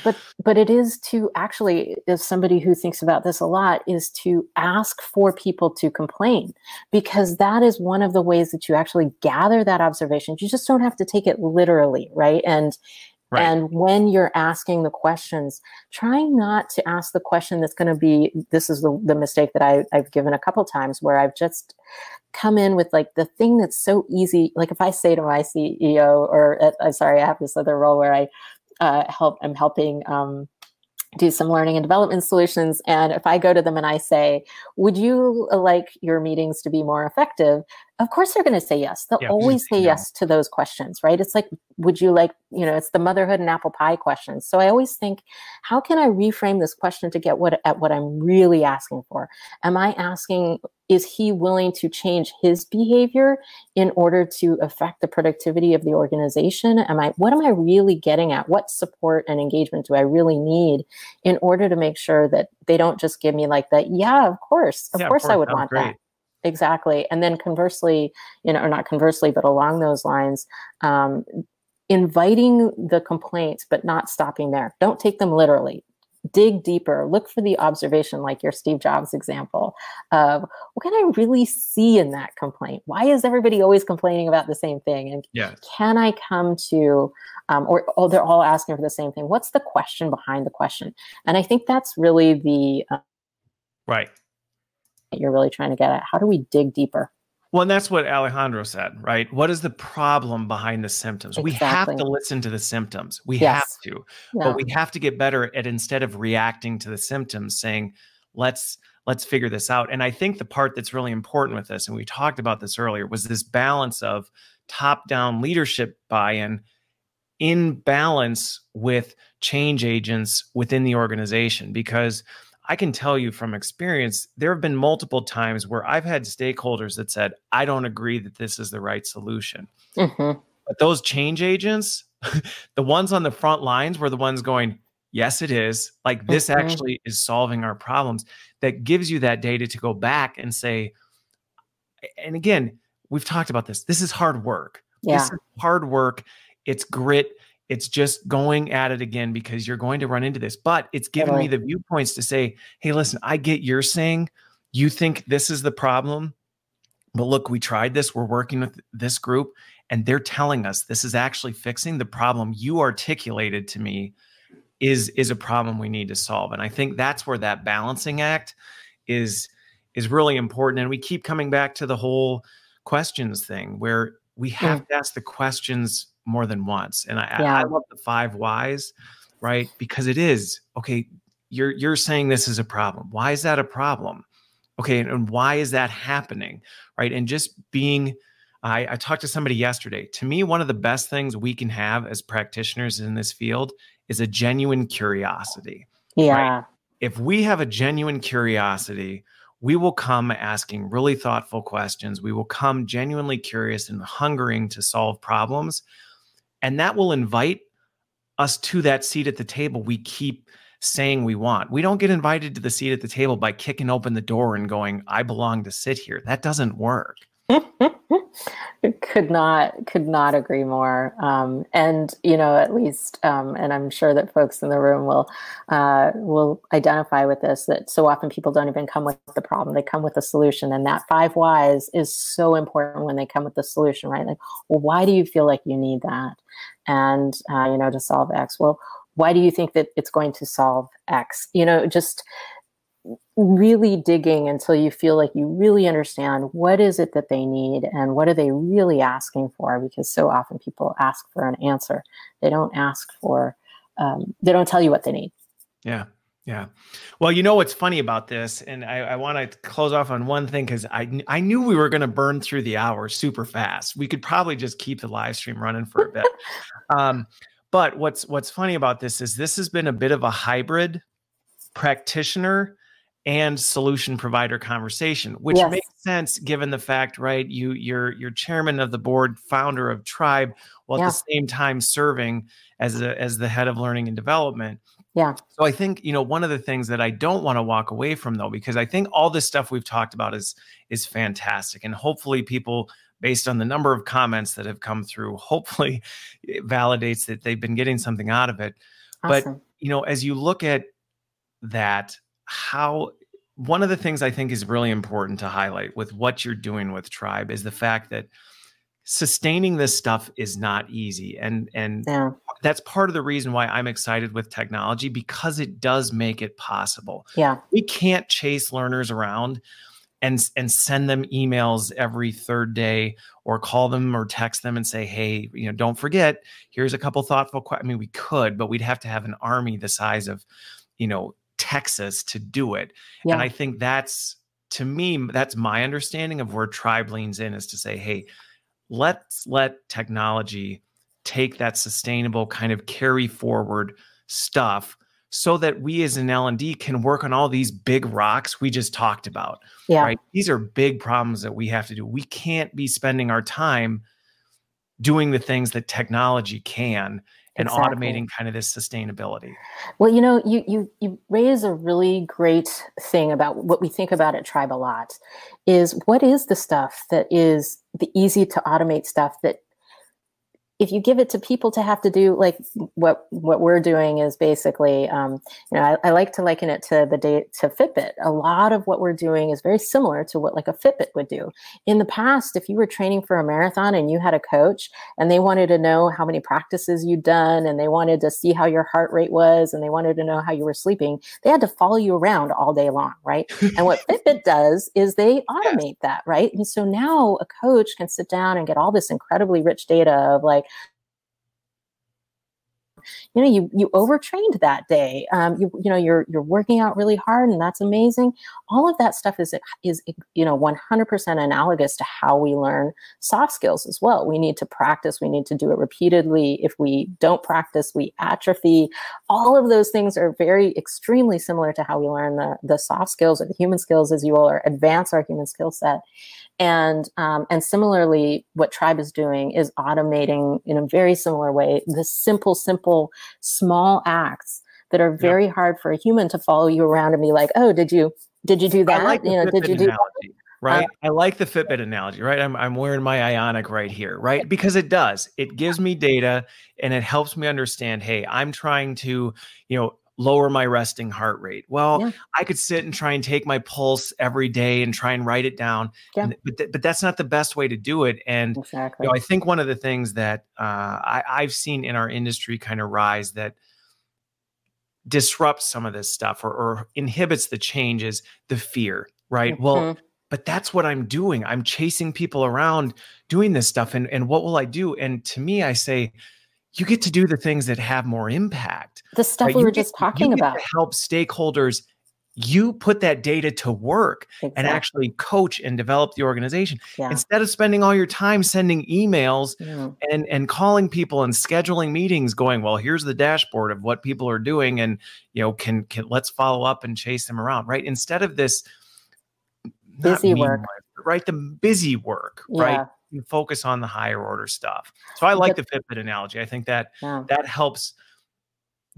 But it is to actually, as somebody who thinks about this a lot, is to ask for people to complain, because that is one of the ways that you actually gather that observation. You just don't have to take it literally, right? And when you're asking the questions, try not to ask the question that's going to be, this is the mistake that I've given a couple times, where I've just come in with like the thing that's so easy. Like if I say to my CEO, or I'm sorry, I have this other role where I'm helping do some learning and development solutions. And if I go to them and I say, would you like your meetings to be more effective? Of course, they're going to say yes. They'll always say yes to those questions, right? It's like, would you like, it's the motherhood and apple pie questions. So I always think, how can I reframe this question to get at what I'm really asking for? Am I asking, is he willing to change his behavior in order to affect the productivity of the organization? What am I really getting at? What support and engagement do I really need in order to make sure that they don't just give me like that? Yeah, of course I would want that. Exactly. And then conversely, or not conversely, but along those lines, inviting the complaints, but not stopping there. Don't take them literally. Dig deeper. Look for the observation, like your Steve Jobs example of, what can I really see in that complaint? Why is everybody always complaining about the same thing? And can I come to, they're all asking for the same thing. What's the question behind the question? And I think that's really the you're really trying to get at. How do we dig deeper? Well, and that's what Alejandro said, right? What is the problem behind the symptoms? Exactly. We have to listen to the symptoms. We have to, but we have to get better at, instead of reacting to the symptoms, saying, let's figure this out. And I think the part that's really important with this, and we talked about this earlier, was this balance of top-down leadership buy-in in balance with change agents within the organization. Because I can tell you from experience, there have been multiple times where I've had stakeholders that said, I don't agree that this is the right solution. But those change agents, the ones on the front lines, were the ones going, yes, it is. Like, this actually is solving our problems. That gives you that data to go back and say, and again, we've talked about this. This is hard work. This is hard work. It's grit. It's just going at it again, because you're going to run into this. But it's given me the viewpoints to say, hey, listen, I get you're saying you think this is the problem, but look, we tried this. We're working with this group, and they're telling us this is actually fixing the problem you articulated to me is a problem we need to solve. And I think that's where that balancing act is really important. And we keep coming back to the whole questions thing, where we have to ask the questions more than once. And I love the 5 whys, right? Because it is, okay, you're saying this is a problem. Why is that a problem? Okay, and why is that happening, right? And just being, I talked to somebody yesterday. To me, one of the best things we can have as practitioners in this field is a genuine curiosity. Yeah. Right? If we have a genuine curiosity, we will come asking really thoughtful questions. We will come genuinely curious and hungering to solve problems. And that will invite us to that seat at the table we keep saying we want. We don't get invited to the seat at the table by kicking open the door and going, I belong to sit here. That doesn't work. Could not agree more. And at least, and I'm sure that folks in the room will identify with this. That so often people don't even come with the problem; they come with a solution. And that 5 whys is so important when they come with the solution, right? Like, well, why do you feel like you need that? And to solve X. Well, why do you think that it's going to solve X? Just really digging until you feel like you really understand what is it that they need and what are they really asking for, because so often people ask for an answer. They don't ask for, they don't tell you what they need. Yeah. Yeah. Well, what's funny about this, and I want to close off on one thing, because I knew we were going to burn through the hour super fast. We could probably just keep the live stream running for a bit. But what's funny about this is this has been a bit of a hybrid practitioner and solution provider conversation, which Yes. makes sense given the fact, right? You're chairman of the board, founder of Trybe, while at the same time serving as the head of learning and development. Yeah. So I think, one of the things that I don't want to walk away from, though, because I think all this stuff we've talked about is fantastic. And hopefully people, based on the number of comments that have come through, hopefully it validates that they've been getting something out of it. Awesome. But, as you look at that, one of the things I think is really important to highlight with what you're doing with Trybe is the fact that sustaining this stuff is not easy. And that's part of the reason why I'm excited with technology, because it does make it possible. Yeah. We can't chase learners around and send them emails every third day, or call them or text them and say, hey, don't forget, here's a couple thoughtful questions. I mean, we could, but we'd have to have an army the size of, Texas to do it. Yeah. And I think to me, that's my understanding of where Trybe leans in, is to say, hey, let's let technology take that sustainable kind of carry forward stuff so that we as an L&D can work on all these big rocks we just talked about. Yeah. Right? These are big problems that we have to do. We can't be spending our time doing the things that technology can and automating kind of this sustainability. Well, you raise a really great thing about what we think about at Trybe a lot, is what is the stuff that is the easy to automate stuff that if you give it to people to have to do, like what we're doing is basically, I like to liken it to to Fitbit. A lot of what we're doing is very similar to what like a Fitbit would do. In the past, if you were training for a marathon and you had a coach and they wanted to know how many practices you'd done, and they wanted to see how your heart rate was, and they wanted to know how you were sleeping, they had to follow you around all day long, right? And what Fitbit does is they automate that, right? And so now a coach can sit down and get all this incredibly rich data of like, you overtrained that day. You're working out really hard, and that's amazing. All of that stuff is 100% analogous to how we learn soft skills as well. We need to practice. We need to do it repeatedly. If we don't practice, we atrophy. All of those things are very extremely similar to how we learn the soft skills or the human skills, as you will, or advance our human skill set. And similarly, what Trybe is doing is automating in a very similar way the simple, small acts that are very hard for a human to follow you around and be like, oh, did you do that? I like did you do that? Right. I like the Fitbit analogy, right? I'm wearing my Ionic right here, right? Because it gives me data and it helps me understand, hey, I'm trying to, lower my resting heart rate. Well, I could sit and try and take my pulse every day and try and write it down, but that's not the best way to do it. And I think one of the things that I've seen in our industry kind of rise that disrupts some of this stuff or inhibits the change is the fear, right? Mm-hmm. Well, but that's what I'm doing. I'm chasing people around doing this stuff. And what will I do? And to me, I say, you get to do the things that have more impact. The stuff we were just talking about. To help stakeholders, you put that data to work and actually coach and develop the organization. Yeah. Instead of spending all your time sending emails and calling people and scheduling meetings going, well, here's the dashboard of what people are doing. And, can let's follow up and chase them around, right? Instead of this not busy work. meaningless, but right? The busy work, right? Yeah. You focus on the higher order stuff. So I like the Fitbit analogy. I think that that helps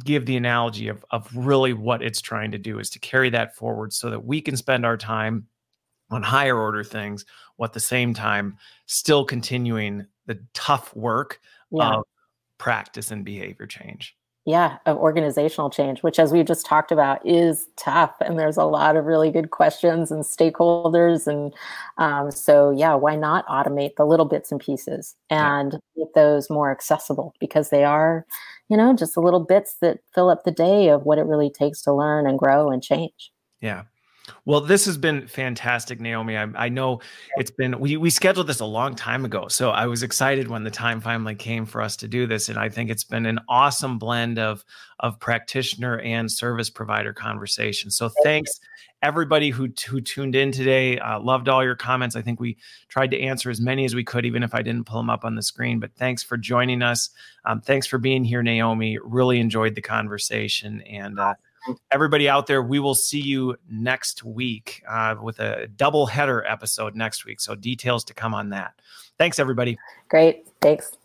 give the analogy of really what it's trying to do is to carry that forward so that we can spend our time on higher order things, while at the same time still continuing the tough work of practice and behavior change. Yeah, of organizational change, which, as we just talked about, is tough. And there's a lot of really good questions and stakeholders. And so, yeah, why not automate the little bits and pieces and make those more accessible? Because they are, just the little bits that fill up the day of what it really takes to learn and grow and change. Yeah. Well, this has been fantastic, Naomi. I know it's been, we scheduled this a long time ago. So I was excited when the time finally came for us to do this. And I think it's been an awesome blend of practitioner and service provider conversation. So thanks everybody who tuned in today. Loved all your comments. I think we tried to answer as many as we could, even if I didn't pull them up on the screen, but thanks for joining us. Thanks for being here, Naomi. Really enjoyed the conversation. And everybody out there, we will see you next week with a double header episode next week. So details to come on that. Thanks, everybody. Great. Thanks.